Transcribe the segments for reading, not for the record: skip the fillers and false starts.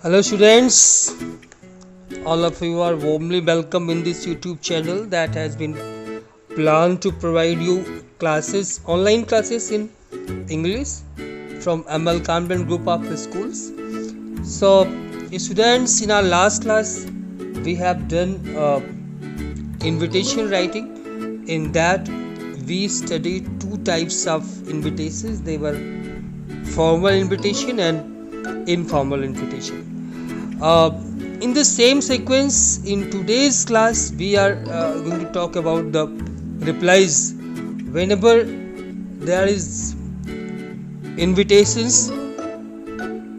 Hello students, all of you are warmly welcome in this YouTube channel that has been planned to provide you classes, online classes in English from ML Convent Group of Schools. So students, in our last class we have done invitation writing. In that we studied two types of invitations. They were formal invitation and informal invitation. In the same sequence, in today's class we are going to talk about the replies. Whenever there is invitations,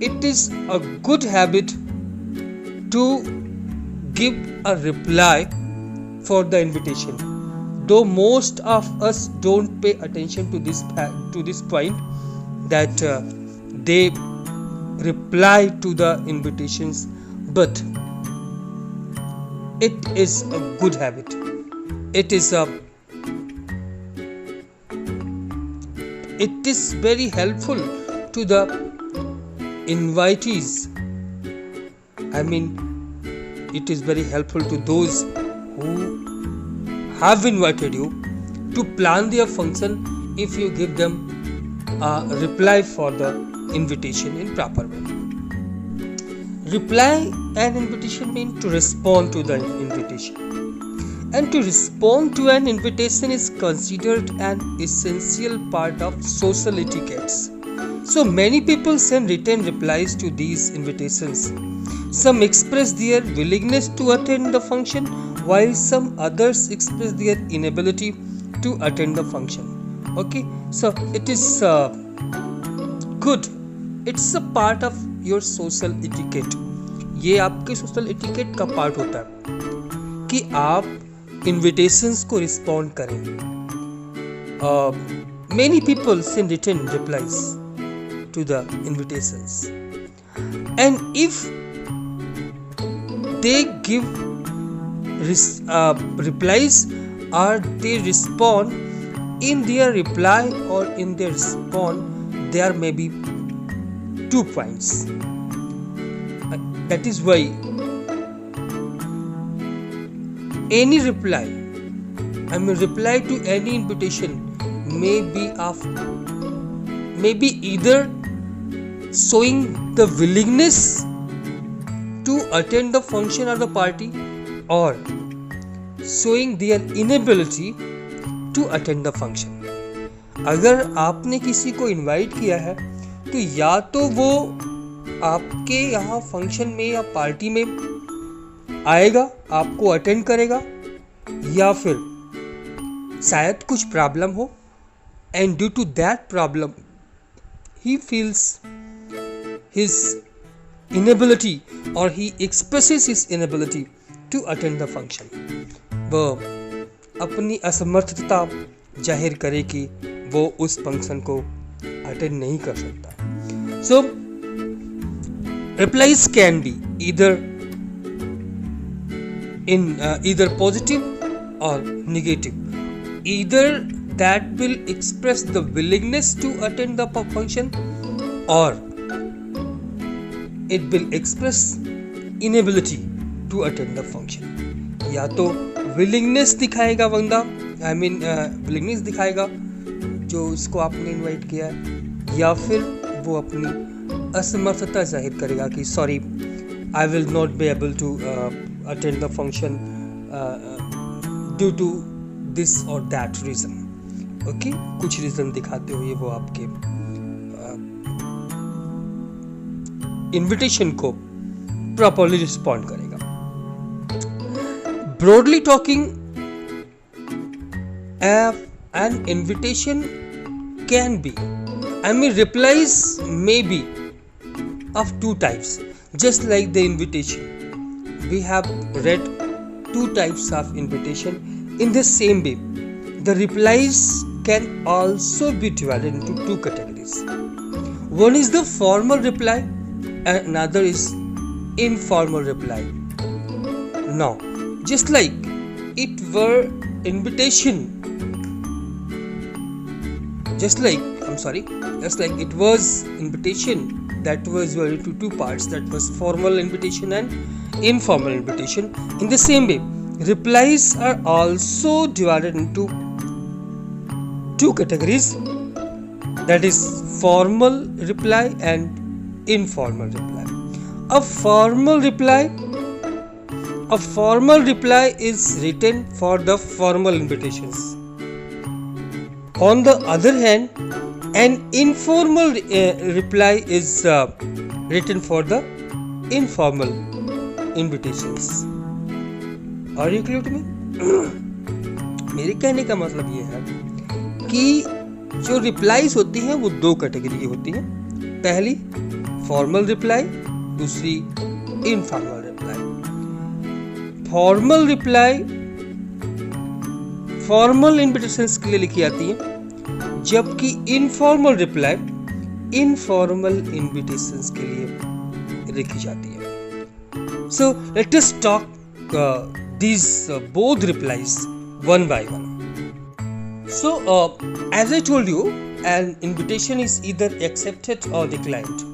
it is a good habit to give a reply for the invitation, though most of us don't pay attention to this point, that they reply to the invitations, but it is a good habit. It is very helpful to the invitees. It is very helpful to those who have invited you to plan their function if you give them a reply for the invitation in proper way. Reply an invitation means to respond to the invitation, and to respond to an invitation is considered an essential part of social etiquettes. So many people send written replies to these invitations. Some express their willingness to attend the function, while some others express their inability to attend the function. Okay, so it is good. It's a part of your social etiquette. ये आपके social etiquette का part होता है कि आप invitations को respond करें. Many people send written replies to the invitations, and if they give replies or they respond, in their reply or in their response there may be 2 points. That is why any reply to any invitation may be either showing the willingness to attend the function or the party, or showing their inability to attend the function. अगर आपने किसी को invite किया है तो या तो वो आपके यहाँ फंक्शन में या पार्टी में आएगा, आपको अटेंड करेगा, या फिर शायद कुछ प्रॉब्लम हो, and due to that problem he feels his inability और he expresses his inability to attend the function. वो अपनी असमर्थता जाहिर करे कि वो उस फंक्शन को अटेंड नहीं कर सकता. So replies can be either positive or negative. Either that will express the willingness to attend the function, or it will express inability to attend the function. या तो willingness दिखाएगा बंदा, willingness दिखाएगा जो इसको आपने इनवाइट किया है, या फिर वो अपनी असमर्थता जाहिर करेगा कि sorry, I will not be able to attend the function due to this और दैट रीज़न. ओके, कुछ रीज़न दिखाते हुए वो आपके इनविटेशन को प्रॉपरली रिस्पॉन्ड करेगा. Broadly talking, an invitation can be, replies may be of 2 types. Just like the invitation, we have read 2 types of invitation. In the same way, the replies can also be divided into 2 categories. One is the formal reply and another is informal reply. Now, just like it were invitation, just like it was invitation that was divided into two parts, that was formal invitation and informal invitation. In the same way, replies are also divided into two categories, that is formal reply and informal reply. A formal reply is written for the formal invitations. On the other hand, an informal reply is written for the informal invitations. Are you clear to me? मेरे कहने का मतलब ये है कि जो replies होती हैं वो दो कैटेगरी की होती हैं. पहली फॉर्मल रिप्लाई, दूसरी informal reply. Formal reply formal invitations के लिए लिखी जाती है, जबकि इनफॉर्मल रिप्लाई इनफॉर्मल इन्विटेशंस के लिए लिखी जाती है. So let us talk these both replies one by one. So as I told you, an invitation is either accepted or declined.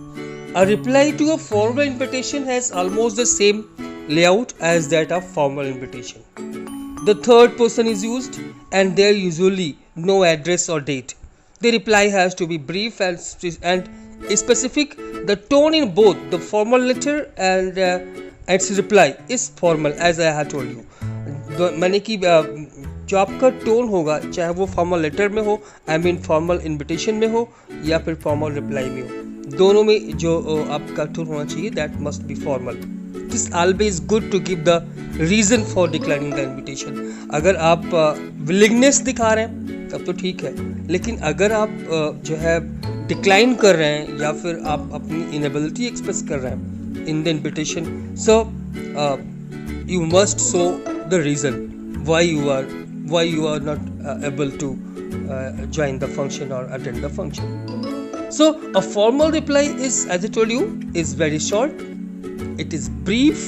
A reply to a formal invitation has almost the same layout as that of formal invitation. The third person is used and there usually no address or date. The reply has to be brief and specific. The tone in both the formal letter and its reply is formal, as I have told you. माने कि जो आपका tone होगा, चाहे वो formal letter में हो, I mean formal invitation में हो या फिर फॉर्मल रिप्लाई में हो, दोनों में जो आपका टोन होना चाहिए that must be formal. It is always good to give the reason for declining the invitation. अगर आप विलिंगनेस दिखा रहे हैं तब तो ठीक है, लेकिन अगर आप जो है डिक्लाइन कर रहे हैं या फिर आप अपनी इनेबिलिटी एक्सप्रेस कर रहे हैं in the invitation, so you must show the reason why you are not able to join the function or attend the function. So a formal reply is, as I told you, is very short, it is brief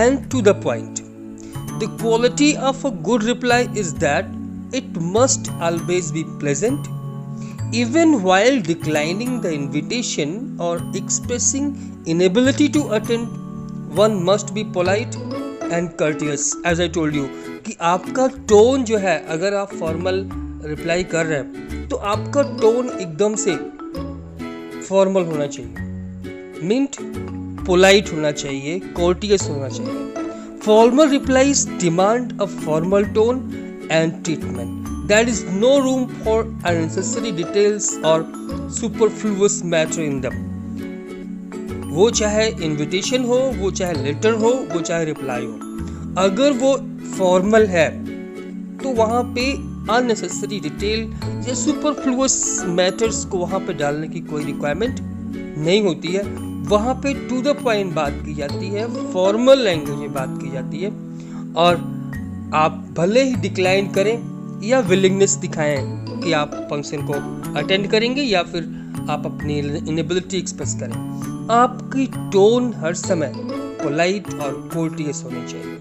and to the point. The quality of a good reply is that it must always be pleasant. Even while declining the invitation or expressing inability to attend, one must be polite and courteous. As I told you कि आपका tone जो है, अगर आप formal reply कर रहे हैं तो आपका टोन एकदम से फॉर्मल होना चाहिए, मीन्ट पोलाइट होना चाहिए, कोर्टियस होना चाहिए. Formal replies demand a formal tone and treatment. There is no room for unnecessary details or superfluous matter in them. वो चाहे इनविटेशन हो, वो चाहे लेटर हो, वो चाहे रिप्लाई हो, अगर वो फॉर्मल है तो वहाँ पे अननेसेसरी डिटेल या सुपरफ्लुअस मैटर्स को वहाँ पे डालने की कोई रिक्वायरमेंट नहीं होती है. वहाँ पे टू द पॉइंट बात की जाती है, फॉर्मल लैंग्वेज में बात की जाती है, और आप भले ही डिक्लाइन करें या विलिंगनेस दिखाएं कि आप फंक्शन को अटेंड करेंगे या फिर आप अपनी इनेबिलिटी एक्सप्रेस करें, आपकी टोन हर समय पोलाइट और कोर्टियस होनी चाहिए.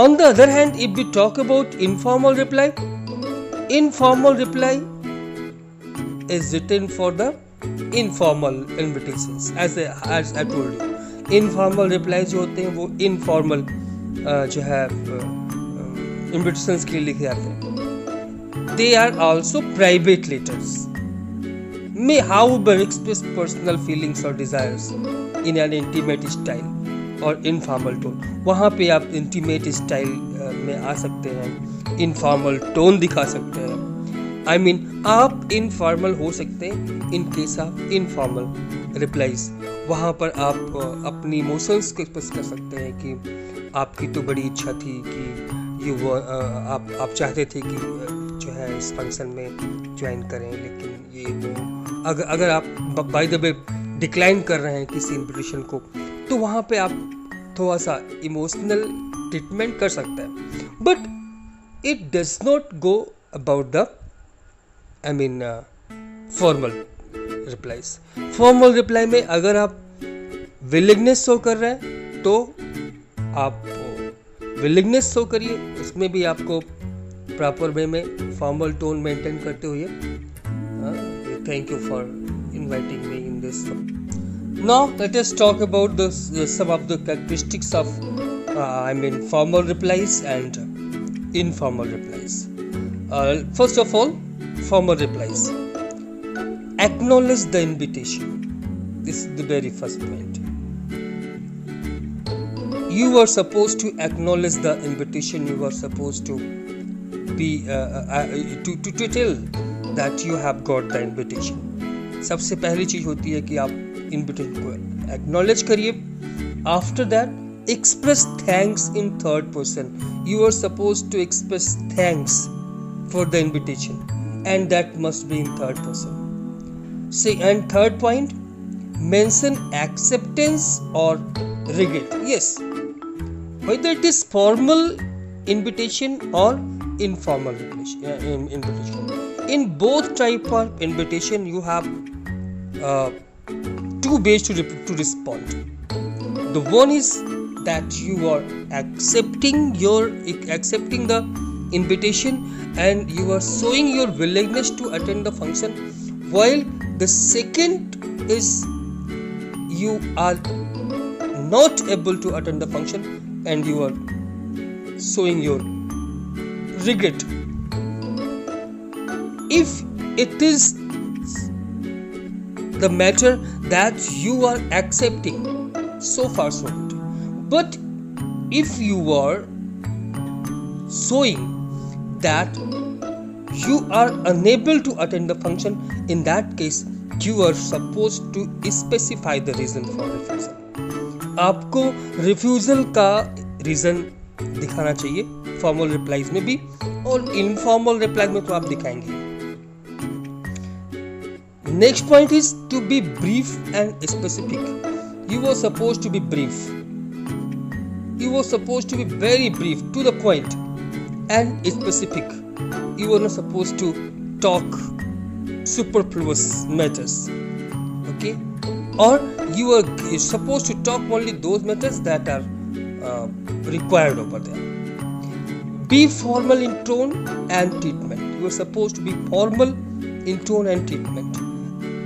On the other hand, if we talk about informal reply is written for the informal invitations. As I told you, informal reply जो होते हैं वो इनफॉर्मल जो है इन्विटेशंस के लिए लिखे जाते हैं. They are also private letters, may however express personal feelings or desires in an intimate style or informal tone. वहाँ पे आप intimate style में आ सकते हैं, informal tone दिखा सकते हैं. I mean आप informal हो सकते हैं in case of informal replies. वहाँ पर आप अपनी इमोशंस को एक्सप्रेस कर सकते हैं कि आपकी तो बड़ी इच्छा थी कि आप चाहते थे कि जो है इस फंक्शन में ज्वाइन करें, लेकिन ये वो अगर आप बाय द वे डिक्लाइन कर रहे हैं किसी इन्विटेशन को, तो वहाँ पे आप थोड़ा सा इमोशनल ट्रीटमेंट कर सकते हैं. But it does not go about the formal replies. Formal reply में अगर आप विलिंगनेस शो कर रहे हैं तो आप विलिंगनेस शो करिए, उसमें भी आपको प्रॉपर वे में फॉर्मल टोन मेंटेन करते हुए thank you for inviting me in successful. Now let us talk about some of the characteristics of formal replies and informal replies. First of all, formal replies. Acknowledge the invitation. This is the very first point. You are supposed to acknowledge the invitation. You are supposed to be to tell that you have got the invitation. सबसे पहली चीज होती है कि आप invitation को acknowledge करिए. After that, express thanks in third person. You are supposed to express thanks for the invitation, and that must be in third person. See, and third point, mention acceptance or regret. Yes, whether it is formal invitation or informal invitation. In both type of invitation, you have two ways to respond. The one is that you are accepting the invitation and you are showing your willingness to attend the function, while the second is you are not able to attend the function and you are showing your regret. If it is the matter that you are accepting, so far so good. But if you are showing that you are unable to attend the function, in that case you are supposed to specify the reason for refusal. आपको refusal का reason दिखाना चाहिए formal replies में भी, और informal reply में तो आप दिखाएंगे. Next point is to be brief and specific. You are supposed to be brief. You are supposed to be very brief, to the point, and specific. You are not supposed to talk superfluous matters. Okay? Or you are supposed to talk only those matters that are required over there. Be formal in tone and treatment. You are supposed to be formal in tone and treatment.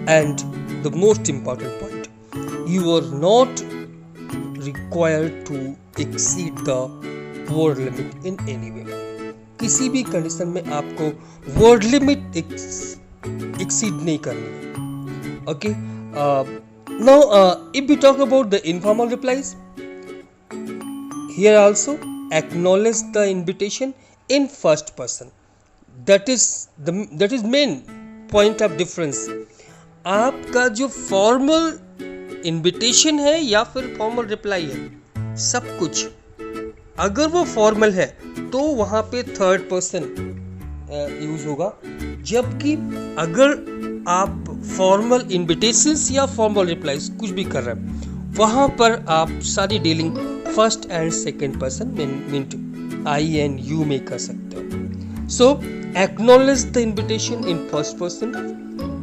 And the most important point, you are not required to exceed the word limit in any way. किसी भी condition में आपको word limit exceed नहीं करनी है. Okay? Now, if we talk about the informal replies, here also acknowledge the invitation in first person. That is main point of difference. आपका जो formal invitation है या फिर formal reply है, सब कुछ अगर वो formal है तो वहाँ पे third person यूज होगा, जबकि अगर आप फॉर्मल इन्विटेशंस या फॉर्मल रिप्लाईज कुछ भी कर रहे हैं, वहाँ पर आप सारी dealing first and second person mean I and you में कर सकते हो. So acknowledge the invitation in first person.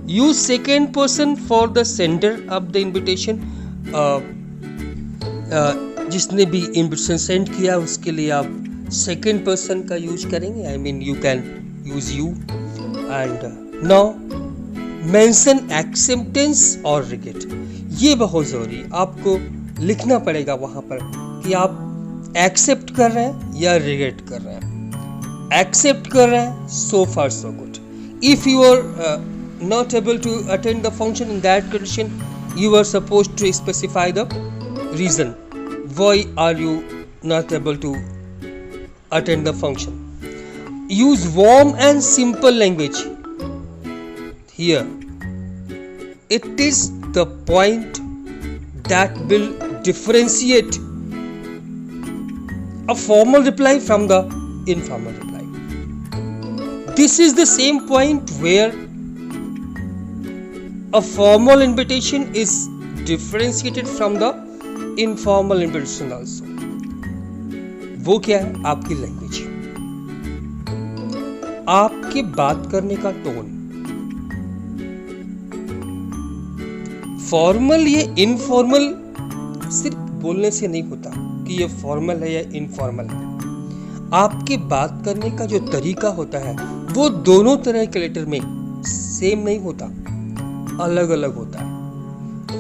Use second person for the sender of the invitation. जिसने भी इन्विटेशन सेंड किया उसके लिए आप सेकेंड पर्सन का यूज करेंगे. I mean you can use you. And now mention acceptance और regret. ये बहुत जरूरी, आपको लिखना पड़ेगा वहां पर कि आप एक्सेप्ट कर रहे हैं या रिग्रेट कर रहे हैं. एक्सेप्ट कर रहे हैं, so far so good. If you are not able to attend the function, in that condition you are supposed to specify the reason why are you not able to attend the function. Use warm and simple language. Here it is the point that will differentiate a formal reply from the informal reply. This is the same point where a formal invitation is differentiated from the informal invitation also. वो क्या है? आपकी language, आपके बात करने का tone. Formal या informal सिर्फ बोलने से नहीं होता कि ये फॉर्मल है या इनफॉर्मल है. आपके बात करने का जो तरीका होता है वो दोनों तरह के लेटर में सेम नहीं होता, अलग अलग होता है.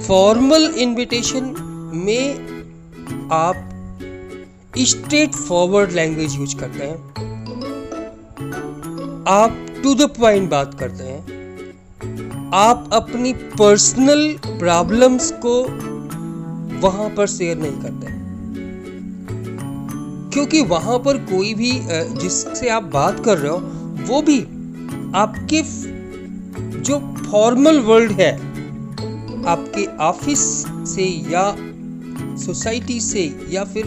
फॉर्मल इनविटेशन में आप स्ट्रेट फॉरवर्ड लैंग्वेज यूज करते हैं, आप टू द पॉइंट बात करते हैं, आप अपनी पर्सनल प्रॉब्लम्स को वहां पर शेयर नहीं करते, क्योंकि वहां पर कोई भी जिससे आप बात कर रहे हो वो भी आपके जो फॉर्मल वर्ल्ड है, आपके ऑफिस से या सोसाइटी से या फिर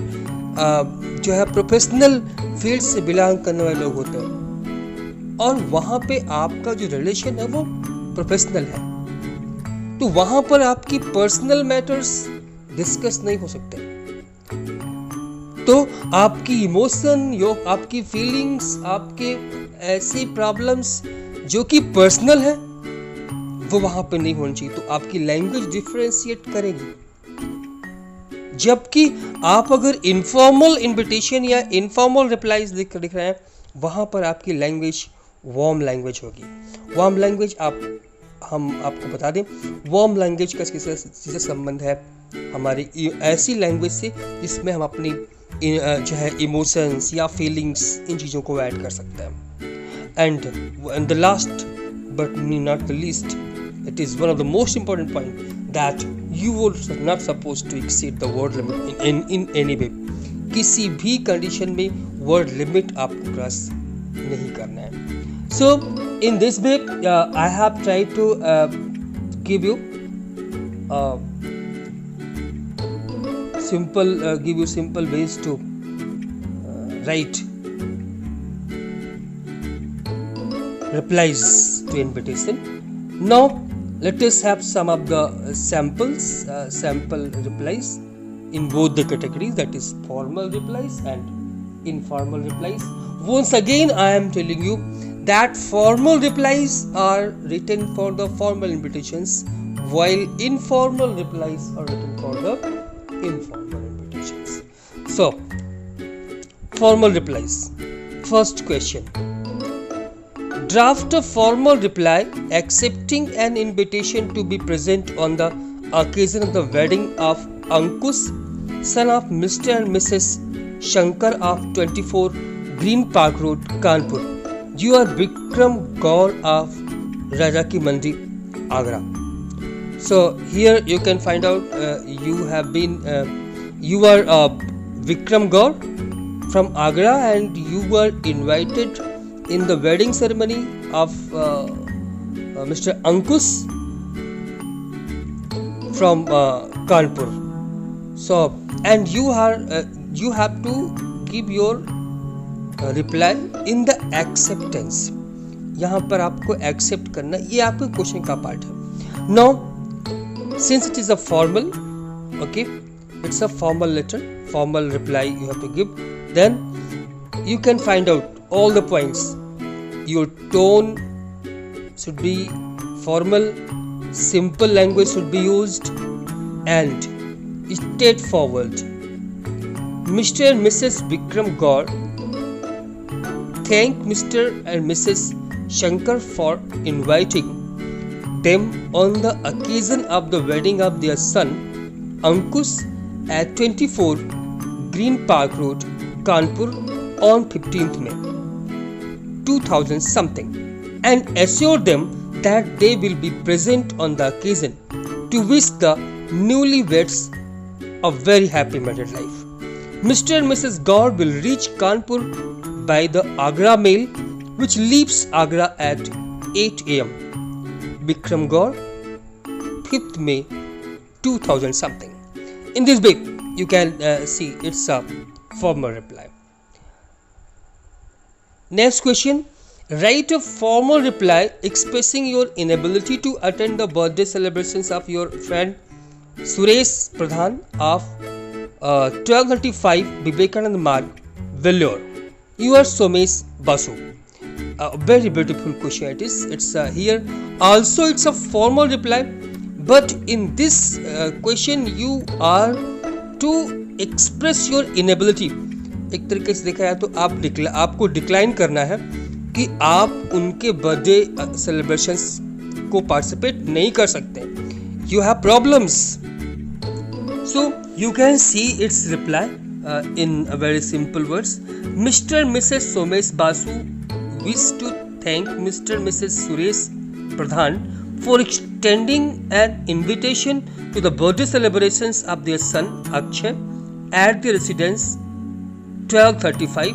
जो है प्रोफेशनल फील्ड से बिलोंग करने वाले लोग होते हैं, और वहां पे आपका जो रिलेशन है वो प्रोफेशनल है, तो वहां पर आपकी पर्सनल मैटर्स डिस्कस नहीं हो सकते। तो आपकी इमोशन, आपकी फीलिंग्स, आपके ऐसी प्रॉब्लम्स जो कि पर्सनल है वो वहां पे नहीं होनी चाहिए, तो आपकी लैंग्वेज डिफरेंशिएट करेगी। जबकि आप अगर इनफॉर्मल इनविटेशन या इनफॉर्मल रिप्लाईज लिख रहे हैं, वहां पर आपकी लैंग्वेज वार्म लैंग्वेज होगी। वार्म लैंग्वेज हम आपको बता दें, वार्म लैंग्वेज का किससे संबंध है? हमारी ऐसी लैंग्वेज से जिसमें हम अपनी जो है इमोशंस या फीलिंग्स, इन चीज़ों को ऐड कर सकते हैं। And the last but not the least, it is one of the most important point that you are not supposed to exceed the word limit in any way. किसी भी condition में word limit आपको cross नहीं करना है। So in this way I have tried to give you simple ways to write replies to invitation. Now let us have some of the sample replies in both the categories, that is formal replies and informal replies. Once again I am telling you that formal replies are written for the formal invitations, while informal replies are written for the informal invitations. So formal replies. First question: draft a formal reply accepting an invitation to be present on the occasion of the wedding of Ankush, son of Mr. and Mrs. Shankar of 24 Green Park Road, Kanpur. You are Vikram Gaur of Raja Ki Mandi, Agra. So here you can find out you are Vikram Gaur from Agra, and you were invited in the wedding ceremony of Mr. Ankush from Kanpur. So, and you have to give your reply in the acceptance. यहाँ पर आपको accept करना, ये आपके question का part है. Now, since it is a formal, okay, it's a formal letter, formal reply you have to give. Then you can find out all the points. Your tone should be formal, simple language should be used, and straightforward. Mr. and Mrs. Vikram Gaur thank Mr. and Mrs. Shankar for inviting them on the occasion of the wedding of their son Ankush at 24 Green Park Road, Kanpur on 15th May 2000 something, and assure them that they will be present on the occasion to wish the newlyweds a very happy married life. Mr. and Mrs. Gaur will reach Kanpur by the Agra mail, which leaves Agra at 8 am. Vikram Gaur, 5th May 2000 something. In this way you can see it's a formal reply. Next question: write a formal reply expressing your inability to attend the birthday celebrations of your friend Suresh Pradhan of 1235 Vivekanand Marg, Vellore. You are Somesh Basu. A very beautiful question it is. It's here also it's a formal reply, but in this question you are to express your inability. एक तरीके से देखा जाए तो आपको decline करना है कि आप उनके बर्थडे सेलिब्रेशंस को पार्टिसिपेट नहीं कर सकते. you have problems. So you can see its reply in a very simple words. Mr. Mrs. Somesh Basu wish to thank Mr. Mrs. Suresh Pradhan for extending an invitation to the birthday celebrations of their son Akshay at the residence 1235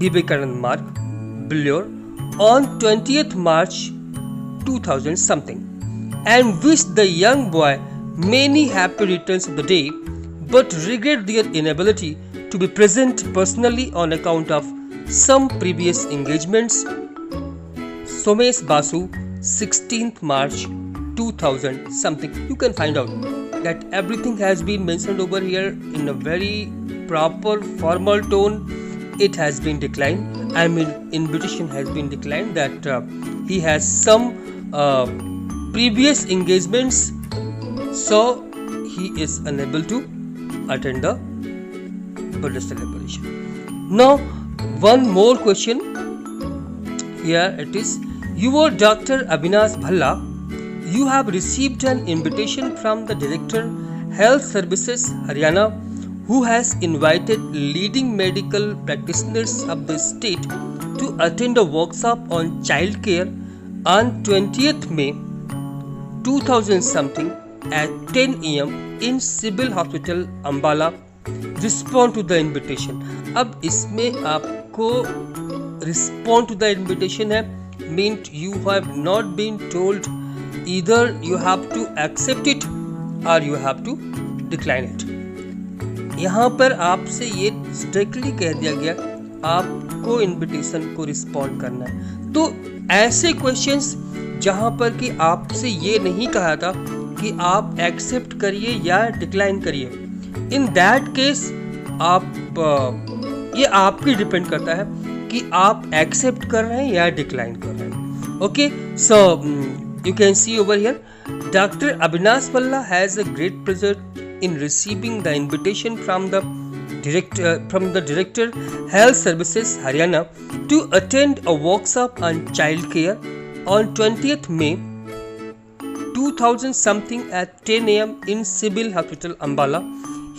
Vivekanand Marg, Billiore on 20th March 2000 something, and wish the young boy many happy returns of the day, but regret their inability to be present personally on account of some previous engagements. Somesh Basu, 16th March 2000 something. You can find out that everything has been mentioned over here in a very proper formal tone. It has been declined. I mean, invitation has been declined, that he has some previous engagements, so he is unable to attend the birthday celebration. Now, one more question. Here it is. You are Dr. Avinash Bhalla. You have received an invitation from the Director, Health Services, Haryana, who has invited leading medical practitioners of the state to attend a workshop on child care on 20th May 2000 something at 10 am in Civil Hospital, Ambala. Respond to the invitation. अब इसमें आपको respond to the invitation है, meant you have not been told, either you have to accept it or you have to decline it. यहाँ पर आपसे ये strictly कह दिया गया आपको invitation को respond करना है. तो ऐसे questions जहाँ पर कि आपसे ये नहीं कहा था कि आप accept करिए या decline करिए, in that case आप ये आपकी डिपेंड करता है कि आप एक्सेप्ट कर रहे हैं या डिक्लाइन कर रहे हैं. Okay, so you can see over here, doctor Avinash Bhalla has a great pleasure in receiving the invitation from the director health services Haryana to attend a workshop on child care on 20th May 2000 something at 10 am in Civil Hospital, Ambala.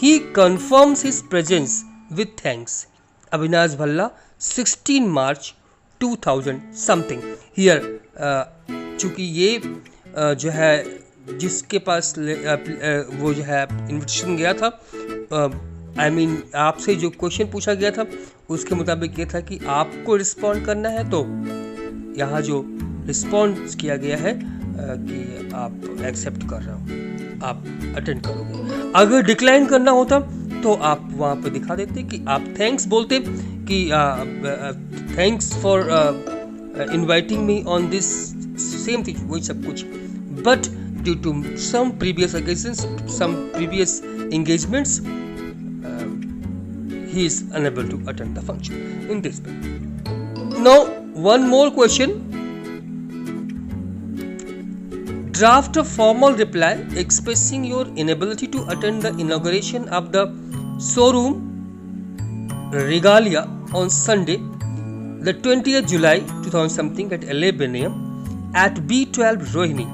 He confirms his presence with thanks. Avinash Bhalla, 16 March 2000 something. Here, चूँकि ये जो है जिसके पास वो जो है invitation गया था, आई मीन आपसे जो क्वेश्चन पूछा गया था उसके मुताबिक ये था कि आपको रिस्पॉन्ड करना है, तो यहाँ जो रिस्पॉन्ड किया गया है कि आप एक्सेप्ट कर रहे हो, आप अटेंड करोगे. अगर डिक्लाइन करना होता तो आप वहाँ पे दिखा देते कि आप थैंक्स बोलते कि thanks for inviting me on this same thing, वही सब कुछ. But due to some previous occasions, some previous engagements, he is unable to attend the function in this way. Now, one more question. Draft a formal reply expressing your inability to attend the inauguration of the showroom Regalia on Sunday, the 20th July 2000 something at 11 am at B12 Rohini.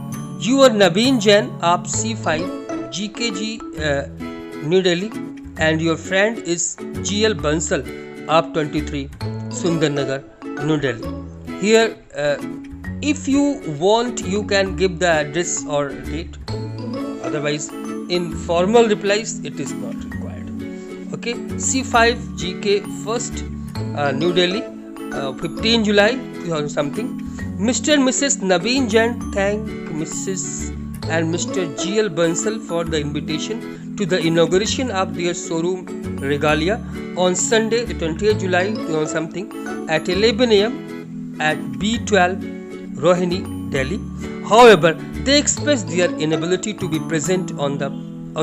You are Naveen Jain of C5 GKG New Delhi, and your friend is GL Bansal of 23 Sundarnagar, New Delhi. Here, if you want, you can give the address or date. Otherwise, in formal replies, it is not required. Okay, C5 GK First, New Delhi, 15 July 2000 something. Mr. and Mrs. Naveen Jain thank Mrs. and Mr. GL Bansal for the invitation to the inauguration of their showroom Regalia on Sunday, the 20th July 2000 something at 11 am at B12 Rohini, Delhi. However, they expressed their inability to be present on the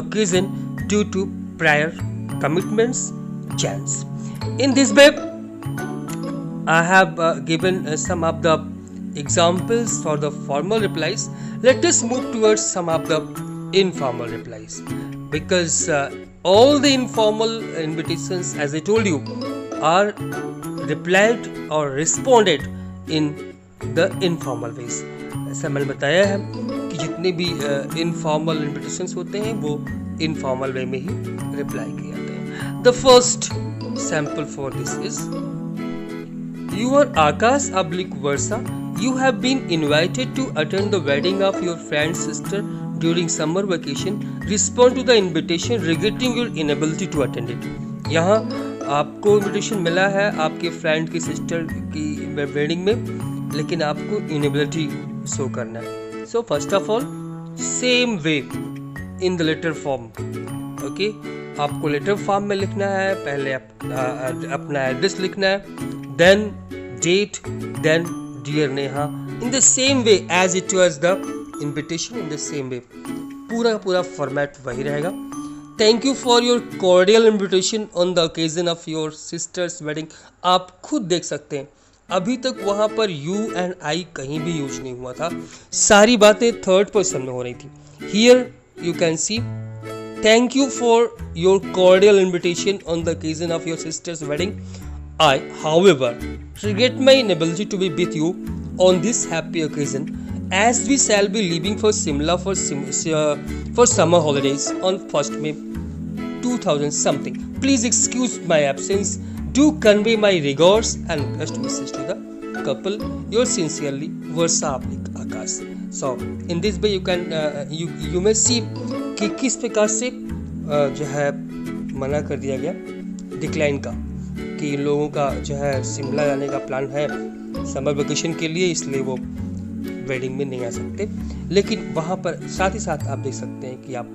occasion due to prior commitments. Chance. In this way, I have given some of the examples for the formal replies. Let us move towards some of the informal replies, because all the informal invitations, as I told you, are replied or responded in the informal ways. ऐसा मैंने बताया है कि जितने भी informal invitations होते हैं वो इनफॉर्मल वे में ही रिप्लाई किए जाते हैं. The first sample for this is Your Akash oblique Versa, you have been invited to attend the wedding of your friend's sister during summer vacation. Respond to the invitation regretting your inability to attend it. यहाँ आपको invitation मिला है आपके friend की sister की wedding में, लेकिन आपको इनेबिलिटी शो करना है. So first of all same way in the letter form. Okay, आपको लेटर फॉर्म में लिखना है. पहले अपना एड्रेस लिखना है, then date, then dear Neha, in the same way as it was the invitation, in the same way. पूरा format वही रहेगा. Thank you for your cordial invitation on the occasion of your sister's wedding. आप खुद देख सकते हैं अभी तक वहाँ पर you and I कहीं भी यूज नहीं हुआ था, सारी बातें थर्ड पर्सन में हो रही थी. Here you can see thank you for your cordial invitation on the occasion of your sister's wedding. I, however, regret my inability to be with you on this happy occasion, as we shall be leaving for Simla for summer holidays on 1st May 2000 something. Please excuse my absence. Do convey my regards and best wishes to the couple. Yours sincerely, Versa oblique Akash. So in this way you can you may see कि किस प्रकार से जो है मना कर दिया गया डिक्लाइन का, कि इन लोगों का जो है शिमला जाने का प्लान है समर वेकेशन के लिए, इसलिए वो वेडिंग में नहीं आ सकते. लेकिन वहाँ पर साथ ही साथ आप देख सकते हैं कि आप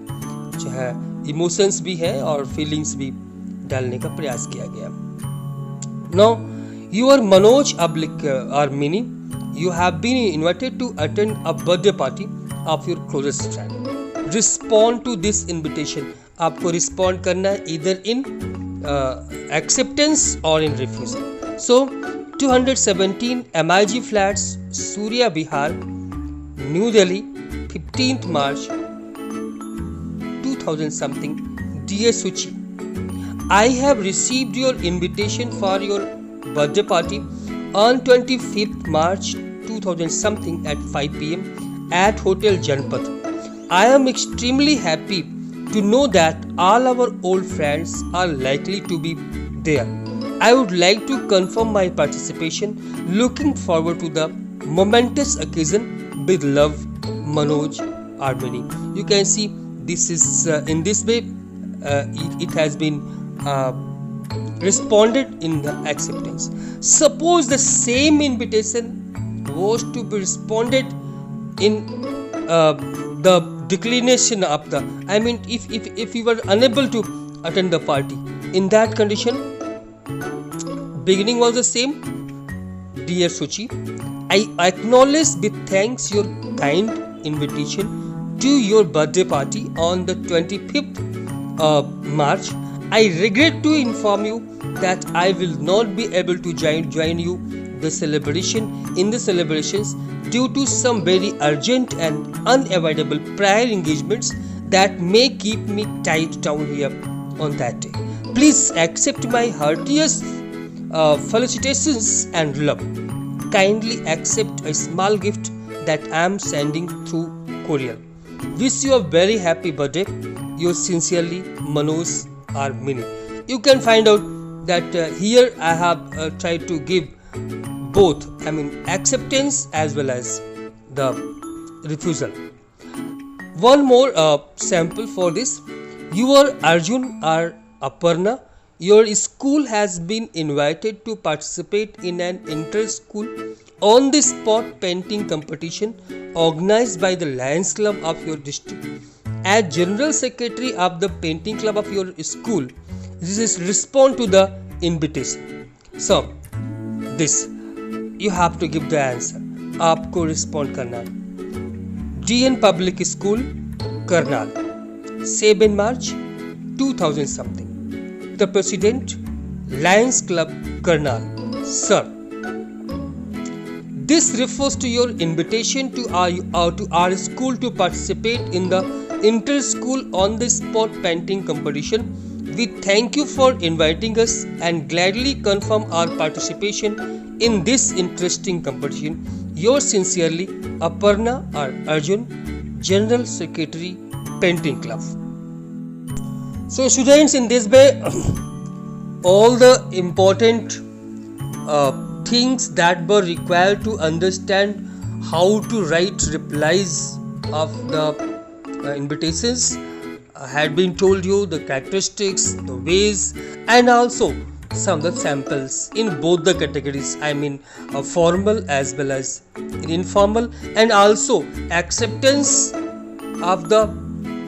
जो है इमोशंस भी हैं और फीलिंग्स भी डालने का प्रयास किया गया. Now your Manoj oblique Armini, you have been invited to attend a birthday party of your closest friend. Respond to this invitation. आपको रिस्पॉन्ड करना है either in acceptance or in refusal. So 217 MIG Flats, Surya Bihar, New Delhi, 15th March 2000 something. Dear Suchi, I have received your invitation for your birthday party on 25th March 2000 something at 5 p.m. at Hotel Janpat. I am extremely happy to know that all our old friends are likely to be there. I would like to confirm my participation. Looking forward to the momentous occasion. With love, Manoj Armini. You can see this is in this way it has been responded in the acceptance. Suppose the same invitation was to be responded in the declination of the, I mean if you were unable to attend the party, in that condition beginning was the same. Dear Suchi, I acknowledge with thanks your kind invitation to your birthday party on the 25th March. I regret to inform you that I will not be able to join you the celebrations due to some very urgent and unavoidable prior engagements that may keep me tied down here on that day. Please accept my heartiest felicitations and love. Kindly accept a small gift that I am sending through courier. Wish you a very happy birthday. Yours sincerely, Manoj Armini. You can find out that here I have tried to give both, I mean acceptance as well as the refusal. One more sample for this. Your Arjun or Aparna, your school has been invited to participate in an inter-school on-the-spot painting competition organized by the Lions Club of your district. As General Secretary of the painting club of your school, this is respond to the invitation. So this you have to give the answer. आपको respond करना. DN Public School, Karnal, 7 March 2000 something. The President, Lions Club, Karnal. Sir, this refers to your invitation to our school to participate in the inter-school on-the-spot painting competition. We thank you for inviting us and gladly confirm our participation in this interesting competition. Yours sincerely, Aparna or Arjun. General Secretary, Painting Club. So students, in this way all the important things that were required to understand how to write replies of the invitations had been told you, the characteristics, the ways, and also some of the samples in both the categories, I mean formal as well as informal, and also acceptance of the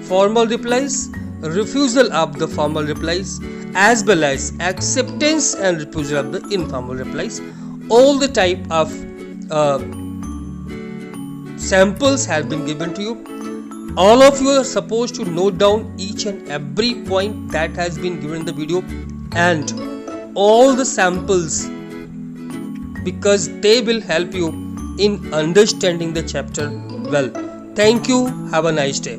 formal replies, refusal of the formal replies, as well as acceptance and refusal of the informal replies. All the type of samples have been given to you. All of you are supposed to note down each and every point that has been given in the video and all the samples, because they will help you in understanding the chapter well. Thank you. Have a nice day.